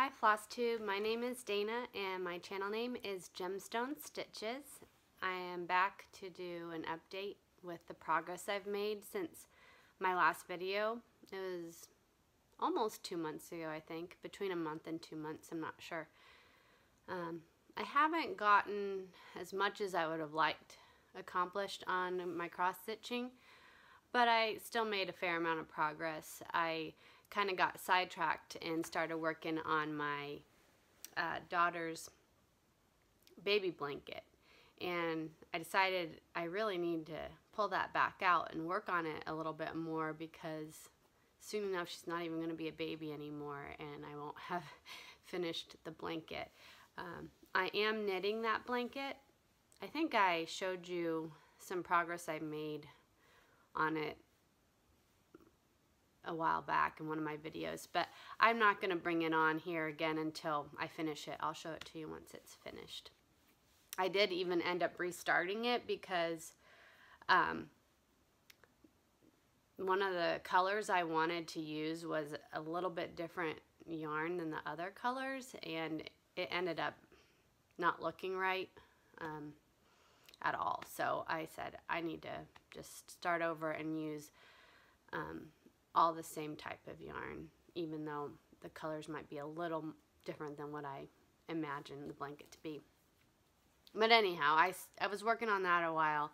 Hi Floss Tube, my name is Dana and my channel name is Gemstone Stitches. I am back to do an update with the progress I've made since my last video. It was almost 2 months ago, I think, between a month and 2 months, I'm not sure. I haven't gotten as much as I would have liked accomplished on my cross stitching, but I still made a fair amount of progress. I kind of got sidetracked and started working on my daughter's baby blanket, and I decided I really need to pull that back out and work on it a little bit more, because soon enough she's not even going to be a baby anymore and I won't have finished the blanket. I am knitting that blanket. I think I showed you some progress I made on it a while back in one of my videos, but I'm not going to bring it on here again until I finish it. I'll show it to you once it's finished. I did even end up restarting it because one of the colors I wanted to use was a little bit different yarn than the other colors, and it ended up not looking right at all. So I said I need to just start over and use all the same type of yarn, even though the colors might be a little different than what I imagined the blanket to be. But anyhow, I was working on that a while,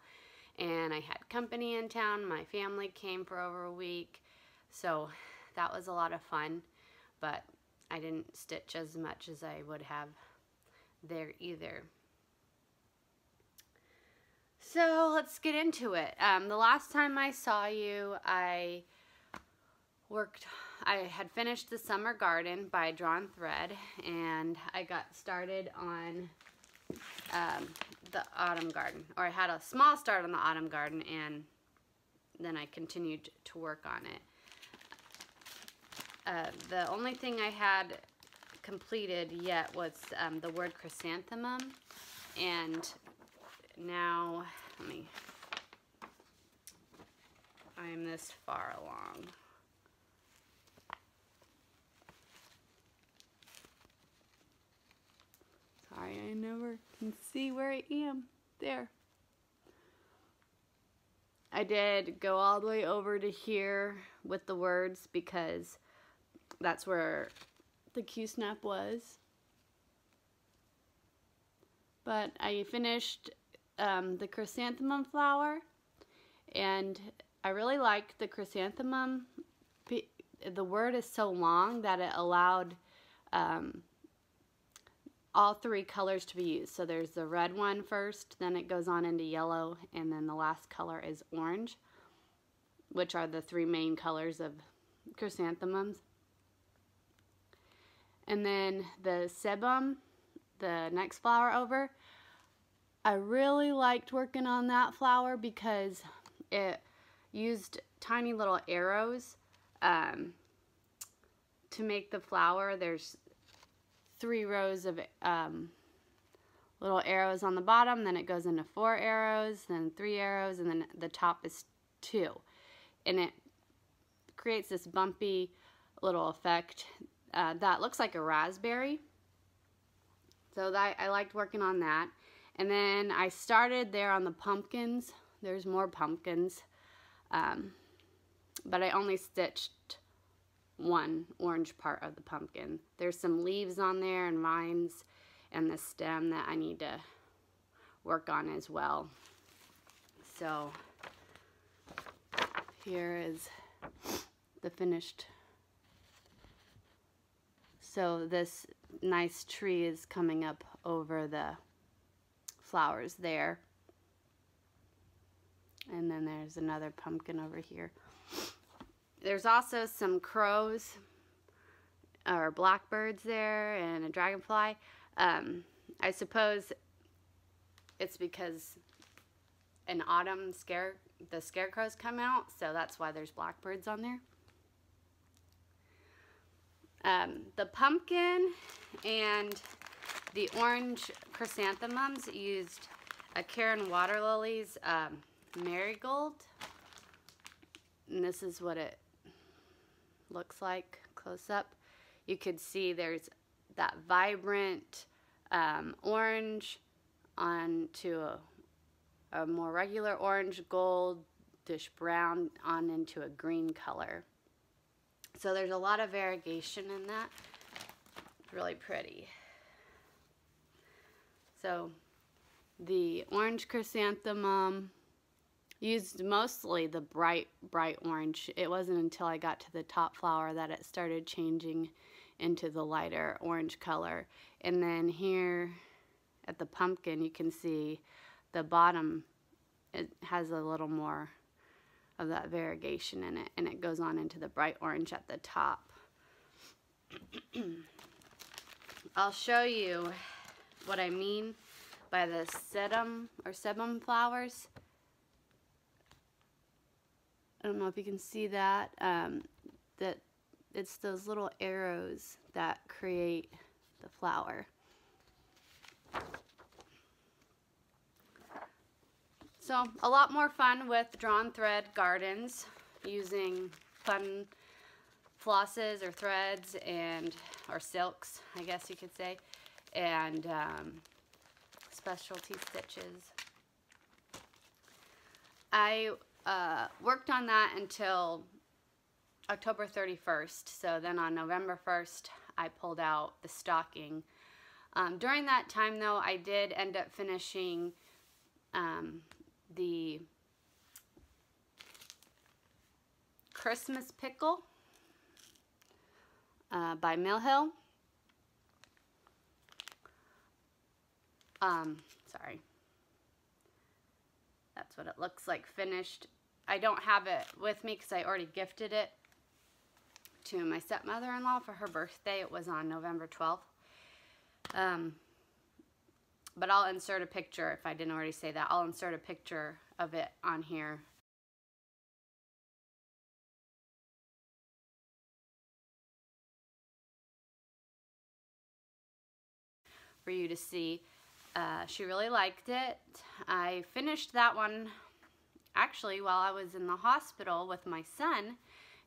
and I had company in town. My family came for over a week, so that was a lot of fun, but I didn't stitch as much as I would have there either. So let's get into it. The last time I saw you, I had finished the summer garden by Drawn Thread, and I got started on the autumn garden, or I had a small start on the autumn garden, and then I continued to work on it. The only thing I had completed yet was the word chrysanthemum, and now I'm this far along. Sorry, I never can see where I am. There. I did go all the way over to here with the words because that's where the Q-snap was. But I finished the chrysanthemum flower, and I really liked the chrysanthemum. The word is so long that it allowed all three colors to be used. So there's the red one first, then it goes on into yellow, and then the last color is orange, which are the three main colors of chrysanthemums. And then the sebum, the next flower over, I really liked working on that flower because it used tiny little arrows to make the flower. There's 3 rows of little arrows on the bottom, then it goes into 4 arrows, then 3 arrows, and then the top is 2. And it creates this bumpy little effect that looks like a raspberry. So I liked working on that. And then I started there on the pumpkins. There's more pumpkins, but I only stitched one orange part of the pumpkin. There's some leaves on there and vines and the stem that I need to work on as well. So here is the finished. So this nice tree is coming up over the flowers there. And then there's another pumpkin over here. There's also some crows or blackbirds there and a dragonfly. I suppose it's because in autumn the scarecrows come out, so that's why there's blackbirds on there. The pumpkin and the orange chrysanthemums used a Karen Water Lily's marigold, and this is what it looks like close up. You could see there's that vibrant orange onto a more regular orange, goldish brown on into a green color. So there's a lot of variegation in that. It's really pretty. So the orange chrysanthemum used mostly the bright orange. It wasn't until I got to the top flower that it started changing into the lighter orange color. And then here at the pumpkin, you can see the bottom, it has a little more of that variegation in it, and it goes on into the bright orange at the top. I'll show you what I mean by the sedum or sebum flowers. I don't know if you can see that, that it's those little arrows that create the flower. So a lot more fun with drawn thread gardens using fun flosses or threads or silks, I guess you could say, and specialty stitches. I worked on that until October 31st, so then on November 1st I pulled out the stocking. During that time though, I did end up finishing the Christmas Pickle by Mill Hill. Sorry. That's what it looks like finished. I don't have it with me because I already gifted it to my stepmother-in-law for her birthday. It was on November 12th. But I'll insert a picture, if I didn't already say that, I'll insert a picture of it on here. For you to see. She really liked it. I finished that one actually while I was in the hospital with my son,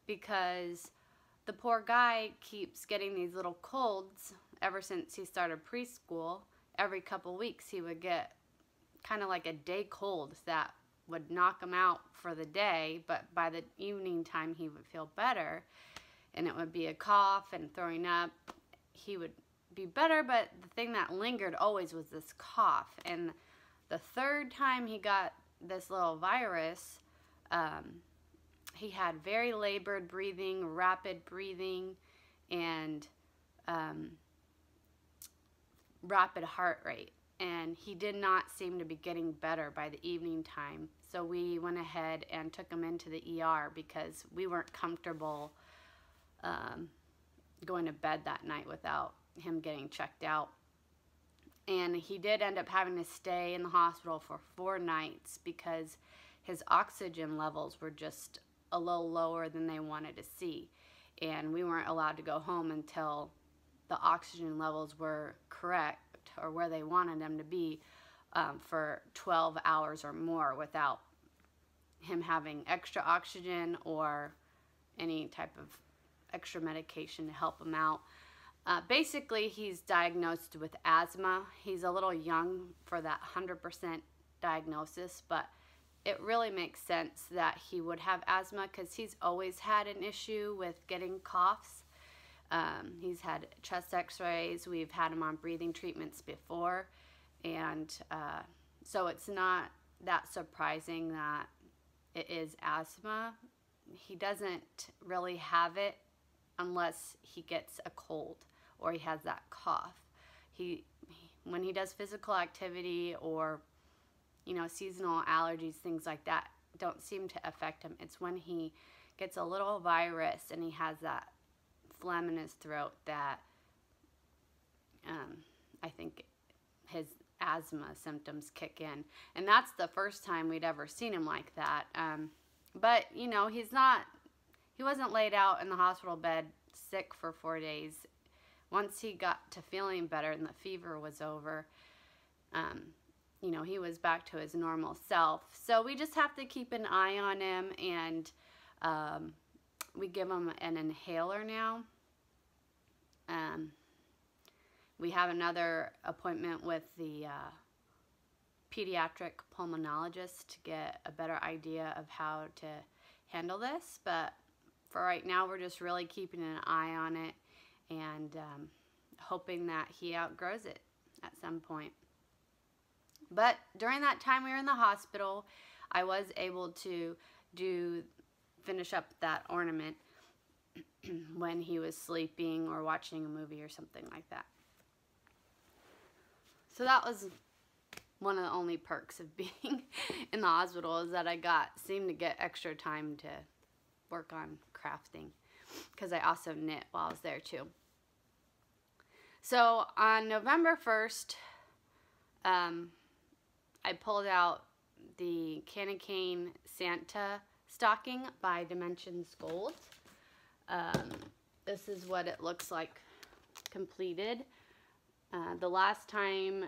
because the poor guy keeps getting these little colds ever since he started preschool. Every couple weeks he would get kind of like a day cold that would knock him out for the day, but by the evening time he would feel better, and it would be a cough and throwing up. He would be better, but the thing that lingered always was this cough. And the third time he got this little virus, he had very labored breathing, rapid breathing, and rapid heart rate, and he did not seem to be getting better by the evening time. So we went ahead and took him into the ER because we weren't comfortable going to bed that night without him getting checked out. And he did end up having to stay in the hospital for 4 nights because his oxygen levels were just a little lower than they wanted to see, and we weren't allowed to go home until the oxygen levels were correct, or where they wanted them to be, for 12 hours or more without him having extra oxygen or any type of extra medication to help him out. Basically, he's diagnosed with asthma. He's a little young for that 100% diagnosis, but it really makes sense that he would have asthma because he's always had an issue with getting coughs. He's had chest x-rays. We've had him on breathing treatments before, and so it's not that surprising that it is asthma. He doesn't really have it unless he gets a cold or he has that cough. When he does physical activity or, you know, seasonal allergies, things like that don't seem to affect him. It's when he gets a little virus and he has that phlegm in his throat that I think his asthma symptoms kick in. And that's the first time we'd ever seen him like that. But, you know, he wasn't laid out in the hospital bed sick for 4 days. Once he got to feeling better and the fever was over, you know, he was back to his normal self. So we just have to keep an eye on him, and we give him an inhaler now. we have another appointment with the pediatric pulmonologist to get a better idea of how to handle this. But for right now, we're just really keeping an eye on it and hoping that he outgrows it at some point. But during that time we were in the hospital, I was able to finish up that ornament when he was sleeping or watching a movie or something like that. So that was one of the only perks of being in the hospital, is that I seemed to get extra time to work on crafting, because I also knit while I was there too. So on November 1st, I pulled out the Candy Cane Santa stocking by Dimensions Gold. This is what it looks like completed. The last time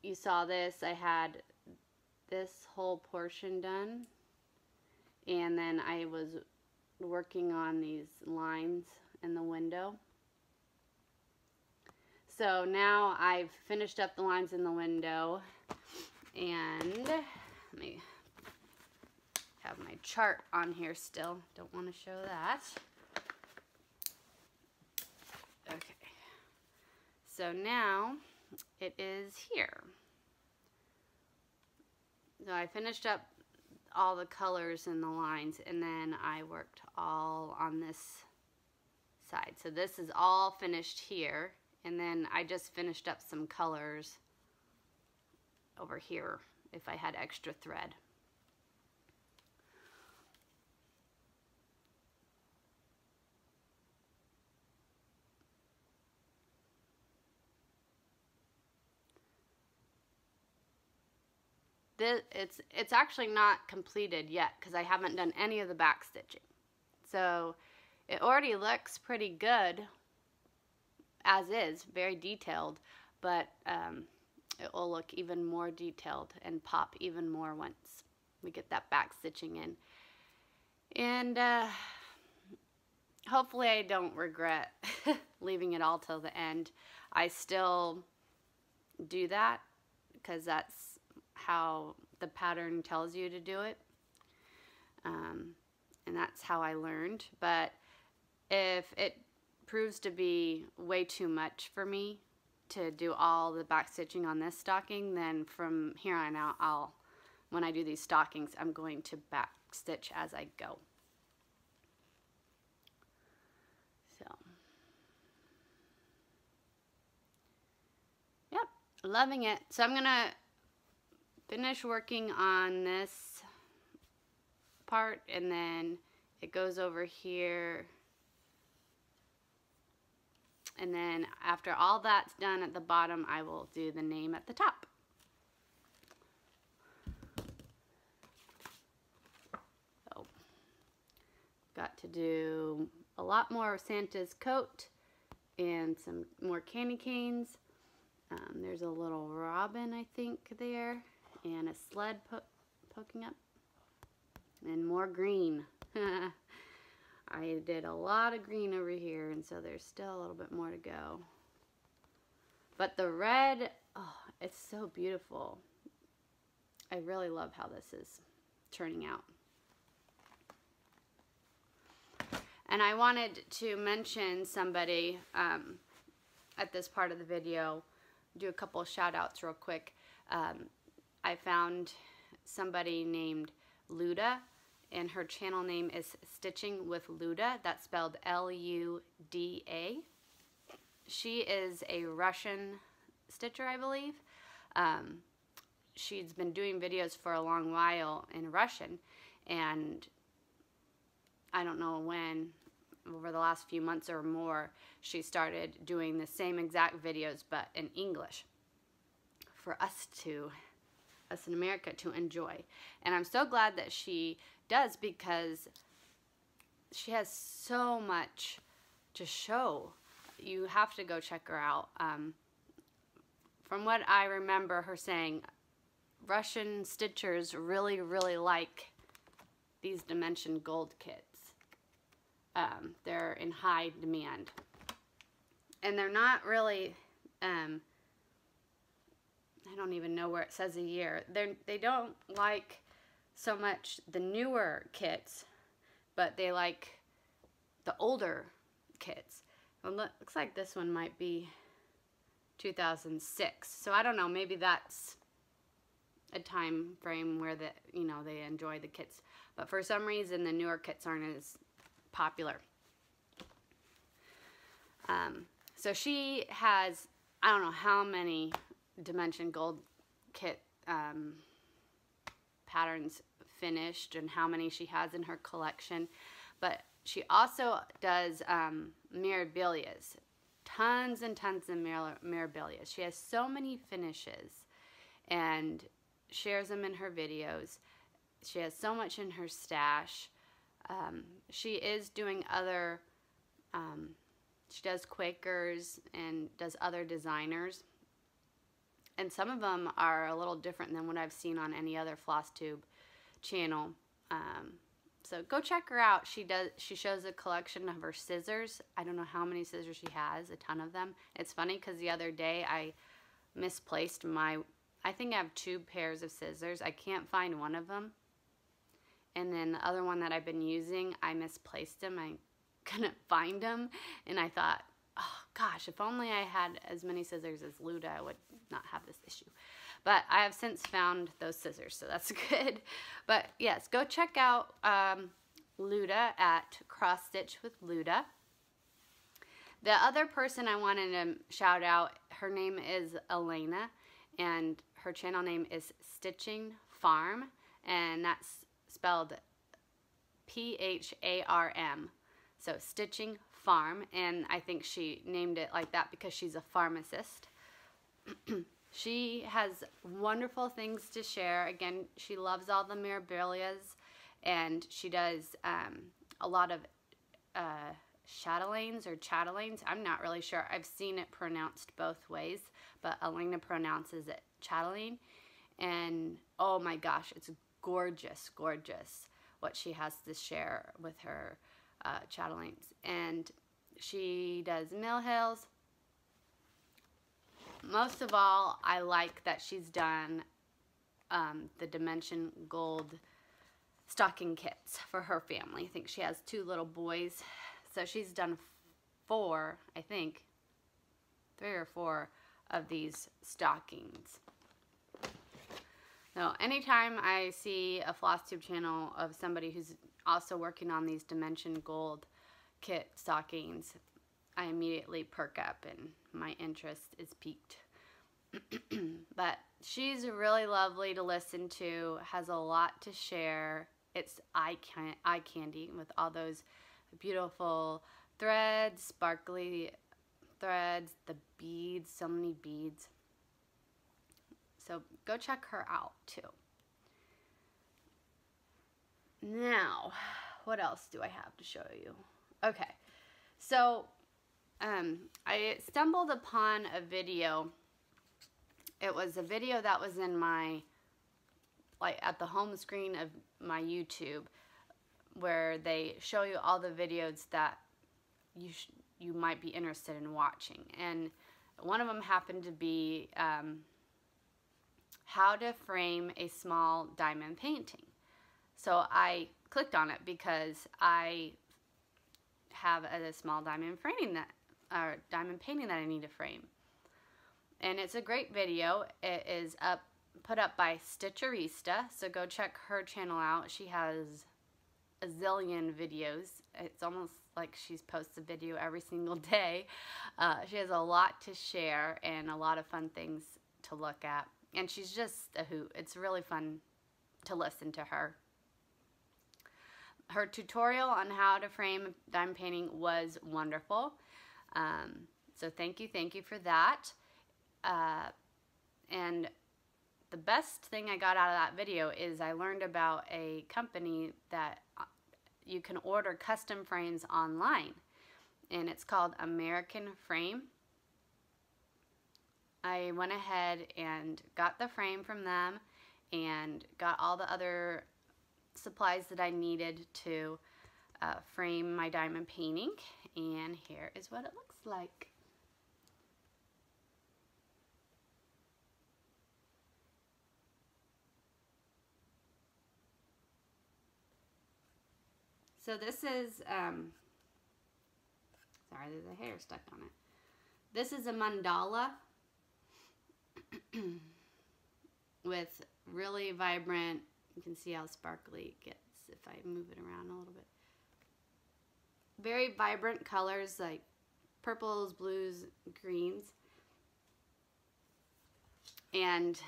you saw this, I had this whole portion done, and then I was working on these lines in the window. So now I've finished up the lines in the window, and let me have my chart on here still. Don't want to show that. Okay. So now it is here. So I finished up all the colors in the lines, and then I worked all on this side. So this is all finished here, and then I just finished up some colors over here if I had extra thread. It's actually not completed yet because I haven't done any of the back stitching. So it already looks pretty good as is, very detailed, but it will look even more detailed and pop even more once we get that back stitching in. And hopefully I don't regret leaving it all till the end. I still do that because that's how the pattern tells you to do it, and that's how I learned. But if it proves to be way too much for me to do all the back stitching on this stocking, then from here on out, when I do these stockings, I'm going to back stitch as I go. So, yep, loving it. So I'm gonna finish working on this part, and then it goes over here, and then after all that's done at the bottom, I will do the name at the top. So, got to do a lot more of Santa's coat and some more candy canes. There's a little robin, I think, there, and a sled poking up, and more green. I did a lot of green over here, and so there's still a little bit more to go. But the red, oh, it's so beautiful. I really love how this is turning out. And I wanted to mention somebody at this part of the video, do a couple of shout outs real quick. I found somebody named Luda, and her channel name is Stitching with Luda. That's spelled L-U-D-A. She is a Russian stitcher, I believe. She's been doing videos for a long while in Russian, and I don't know when, over the last few months or more, she started doing the same exact videos but in English for us in America to enjoy. And I'm so glad that she does, because she has so much to show. You have to go check her out. From what I remember her saying, Russian stitchers really, really like these Dimension Gold kits. They're in high demand. And they're not really I don't even know where it says a year. They don't like so much the newer kits, but they like the older kits. Well, looks like this one might be 2006. So I don't know, maybe that's a time frame where they enjoy the kits. But for some reason, the newer kits aren't as popular. So she has, I don't know how many Dimension Gold kit patterns finished and how many she has in her collection, but she also does mirabilias, tons and tons of mirabilias. She has so many finishes and shares them in her videos. She has so much in her stash. She is doing other, she does Quakers and does other designers. And some of them are a little different than what I've seen on any other Floss Tube channel. So go check her out. She shows a collection of her scissors. I don't know how many scissors she has, a ton of them. It's funny because the other day I misplaced I think I have 2 pairs of scissors. I can't find one of them. And then the other one that I've been using, I misplaced them. I couldn't find them. And I thought, oh gosh, if only I had as many scissors as Luda, I would not have this issue. But I have since found those scissors, so that's good. But yes, go check out Luda at Cross Stitch with Luda. The other person I wanted to shout out, her name is Elena, and her channel name is Stitching Pharm, and that's spelled P-H-A-R-M. So Stitching Pharm, and I think she named it like that because she's a pharmacist. She has wonderful things to share. Again, she loves all the mirabilias, and she does a lot of chatelaines or chatelaines. I'm not really sure. I've seen it pronounced both ways, but Elena pronounces it chatelaine. And oh my gosh, it's gorgeous, gorgeous what she has to share with her chatelaines. And she does mill hills. Most of all, I like that she's done the Dimension Gold stocking kits for her family. I think she has 2 little boys. So she's done 4, I think, 3 or 4 of these stockings. So anytime I see a Floss Tube channel of somebody who's also working on these Dimension Gold kit stockings, I immediately perk up and my interest is piqued. But she's really lovely to listen to, has a lot to share. It's eye candy with all those beautiful threads, sparkly threads, the beads, so many beads. So go check her out too. Now, what else do I have to show you? Okay, so I stumbled upon a video. It was a video that was in my, at the home screen of my YouTube, where they show you all the videos that you might be interested in watching. And one of them happened to be how to frame a small diamond painting. So I clicked on it because I have a small diamond painting that I need to frame. And it's a great video. It is put up by Stitcherista, so go check her channel out. She has a zillion videos. It's almost like she posts a video every single day. She has a lot to share and a lot of fun things to look at. And she's just a hoot. It's really fun to listen to her. Her tutorial on how to frame diamond painting was wonderful. So thank you for that. And the best thing I got out of that video is I learned about a company that you can order custom frames online, and it's called American Frame. I went ahead and got the frame from them and got all the other supplies that I needed to frame my diamond painting, and here is what it looks like. So this is, sorry, there's a hair stuck on it. This is a mandala with really vibrant, you can see how sparkly it gets if I move it around a little bit. Very vibrant colors like purples, blues, greens. And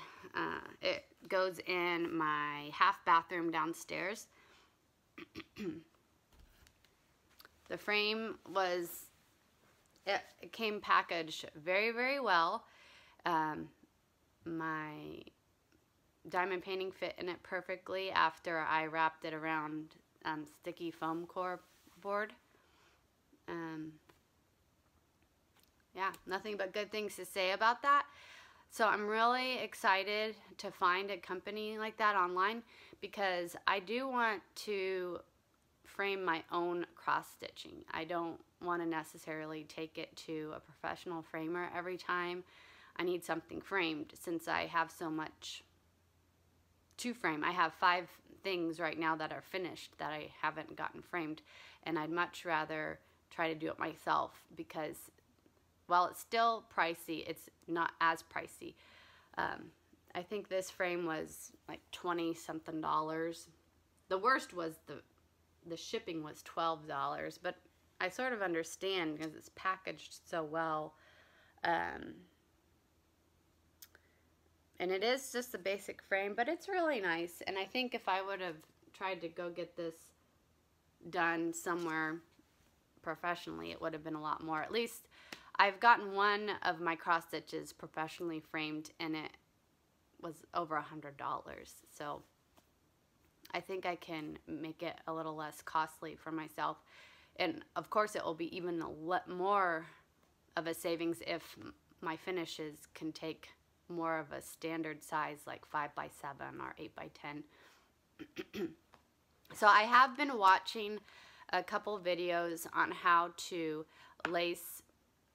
it goes in my half bathroom downstairs. The frame was, it came packaged very, very well. My diamond painting fit in it perfectly after I wrapped it around sticky foam core board. Yeah, nothing but good things to say about that. So I'm really excited to find a company like that online, because I do want to frame my own cross stitching. I don't want to necessarily take it to a professional framer every time I need something framed, since I have so much to frame. I have 5 things right now that are finished that I haven't gotten framed, and I'd much rather try to do it myself, because while it's still pricey, it's not as pricey. I think this frame was like $20-something. The worst was the shipping was $12, but I sort of understand because it's packaged so well. And it is just a basic frame, but it's really nice. And I think if I would have tried to go get this done somewhere professionally, it would have been a lot more. At least I've gotten one of my cross stitches professionally framed, and it was over $100. So I think I can make it a little less costly for myself. And of course it will be even a lot more of a savings if my finishes can take more of a standard size, like 5x7 or 8x10. So I have been watching a couple videos on how to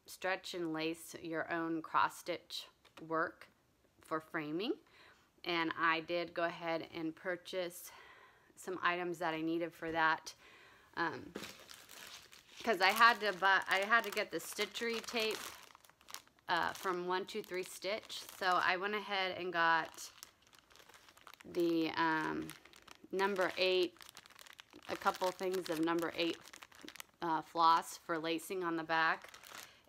stretch and lace your own cross stitch work for framing, and I did go ahead and purchase some items that I needed for that, because I had to get the stitchery tape from 123 Stitch. So I went ahead and got the number 8, a couple things of number 8 floss for lacing on the back.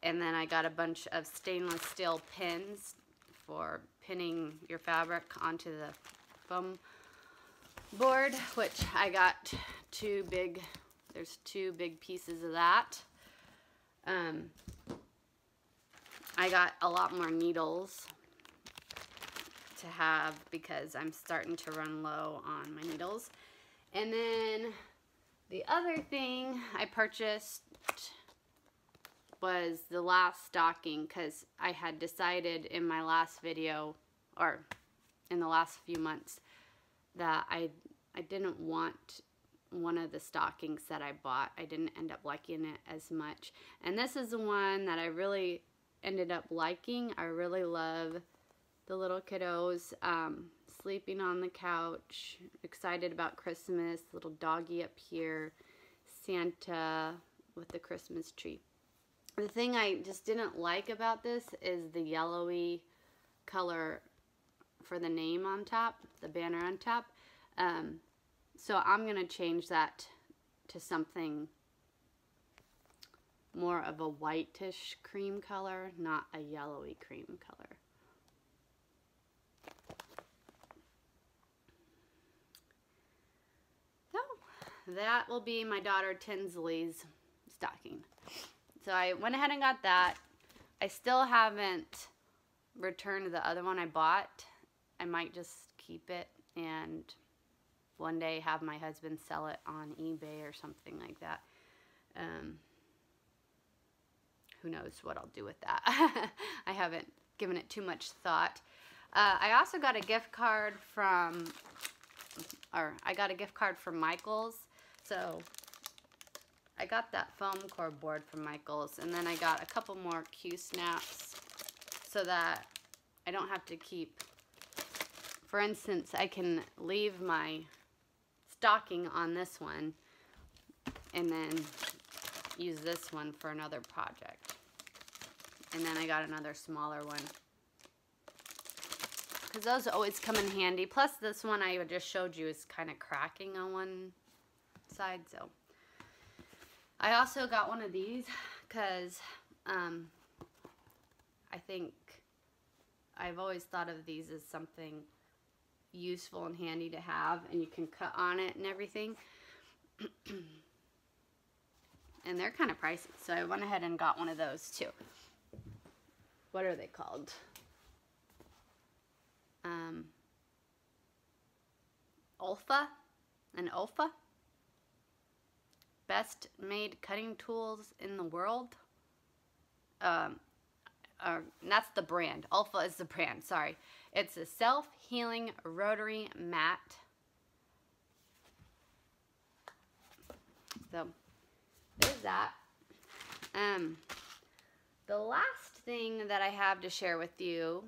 And then I got a bunch of stainless steel pins for pinning your fabric onto the foam board, which I got 2 big, there's 2 big pieces of that. I got a lot more needles to have because I'm starting to run low on my needles. And then the other thing I purchased was the last stocking, because I had decided in my last video, or in the last few months, that I didn't want one of the stockings that I bought. I didn't end up liking it as much. And this is the one that I really ended up liking. I really love the little kiddos sleeping on the couch, excited about Christmas, little doggy up here, Santa with the Christmas tree. The thing I just didn't like about this is the yellowy color for the name on top, the banner on top. So I'm going to change that to something more of a whitish cream color, not a yellowy cream color. So that will be my daughter Tinsley's stocking. So I went ahead and got that. I still haven't returned the other one I bought. I might just keep it and one day have my husband sell it on eBay or something like that. Who knows what I'll do with that. I haven't given it too much thought. I also got a gift card from, Michael's. So I got that foam core board from Michael's, and then I got a couple more Q-snaps so that I don't have to keep, for instance, I can leave my stocking on this one and then use this one for another project. And then I got another smaller one, because those always come in handy. Plus this one I just showed you is kind of cracking on one side. So I also got one of these because I think I've always thought of these as something useful and handy to have, and you can cut on it and everything. And they're kind of pricey, so I went ahead and got one of those too. What are they called? Olfa? Best made cutting tools in the world. That's the brand. Olfa is the brand, sorry. It's a self-healing rotary mat. So there's that. The last thing that I have to share with you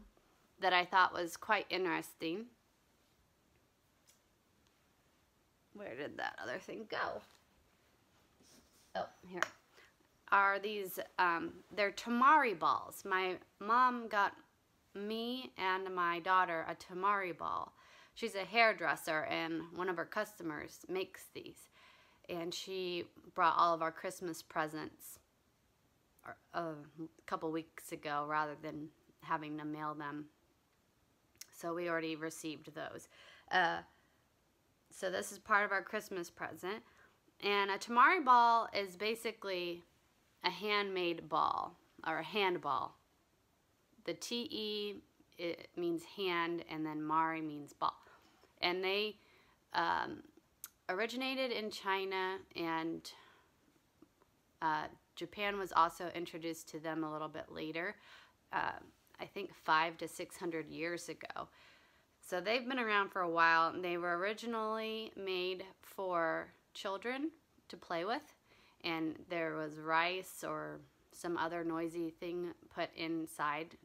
that I thought was quite interesting. Where did that other thing go? Oh, here. Are these, they're Temari balls. My mom got me and my daughter a Temari ball. She's a hairdresser, and one of her customers makes these. And she brought all of our Christmas presents a couple weeks ago rather than having to mail them. So we already received those. So this is part of our Christmas present. And a Temari ball is basically a handmade ball, or a hand ball. The T-E, it means hand, and then Mari means ball. And they originated in China, and Japan was also introduced to them a little bit later, I think 500 to 600 years ago. So they've been around for a while, and they were originally made for children to play with, and there was rice or some other noisy thing put inside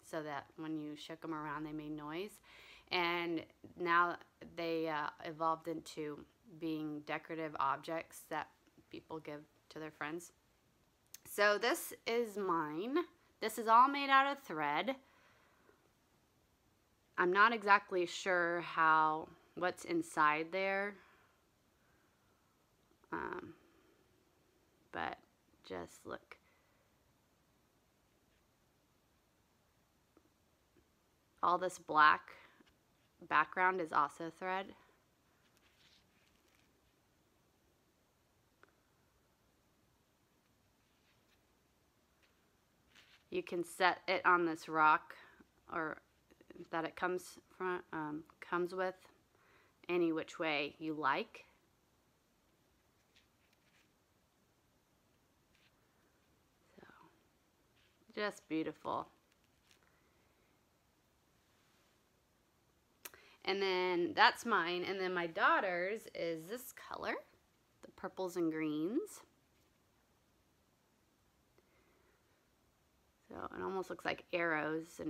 so that when you shook them around they made noise. And now they evolved into being decorative objects that people give to their friends. So this is mine. This is all made out of thread. I'm not exactly sure what's inside there, but just look. All this black background is also thread. You can set it on this rock, or that it comes with, any which way you like. So, just beautiful. And then that's mine, and then my daughter's is this color, the purples and greens. So it almost looks like arrows,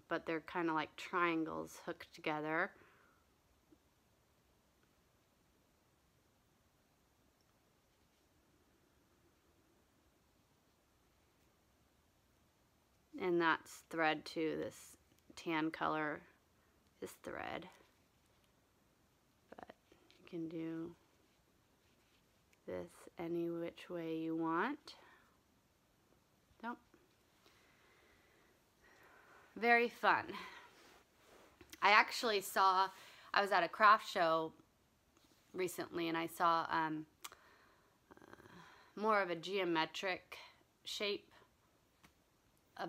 but they're kind of like triangles hooked together. And that's thread too. This tan color is thread. But you can do this any which way you want. Nope. Very fun. I actually I was at a craft show recently, and I saw more of a geometric shape of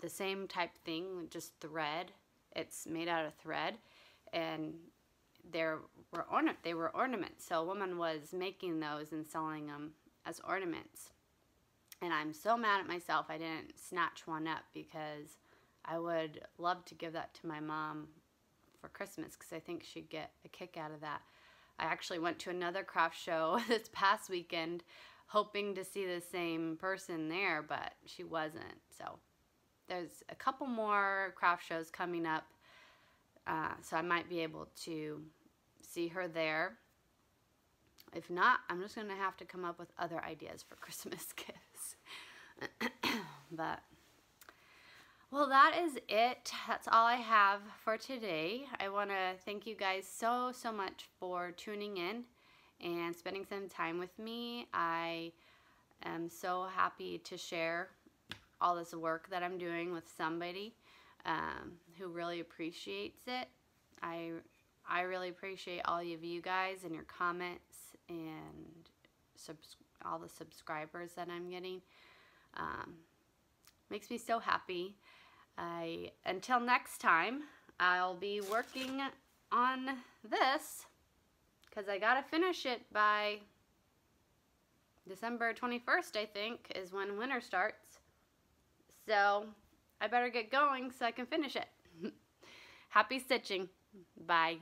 the same type thing, just thread. It's made out of thread, and they were ornaments. So a woman was making those and selling them as ornaments. And I'm so mad at myself I didn't snatch one up, because I would love to give that to my mom for Christmas, because I think she'd get a kick out of that. I actually went to another craft show this past weekend hoping to see the same person there, but she wasn't. So there's a couple more craft shows coming up, so I might be able to see her there. If not, I'm just going to have to come up with other ideas for Christmas gifts. But, well, that is it. That's all I have for today. I want to thank you guys so much for tuning in and spending some time with me. I am so happy to share all this work that I'm doing with somebody who really appreciates it. I really appreciate all of you guys and your comments and all the subscribers that I'm getting. Makes me so happy. Until next time, I'll be working on this because I gotta finish it by December 21st, I think, is when winter starts. So I better get going so I can finish it. Happy stitching. Bye.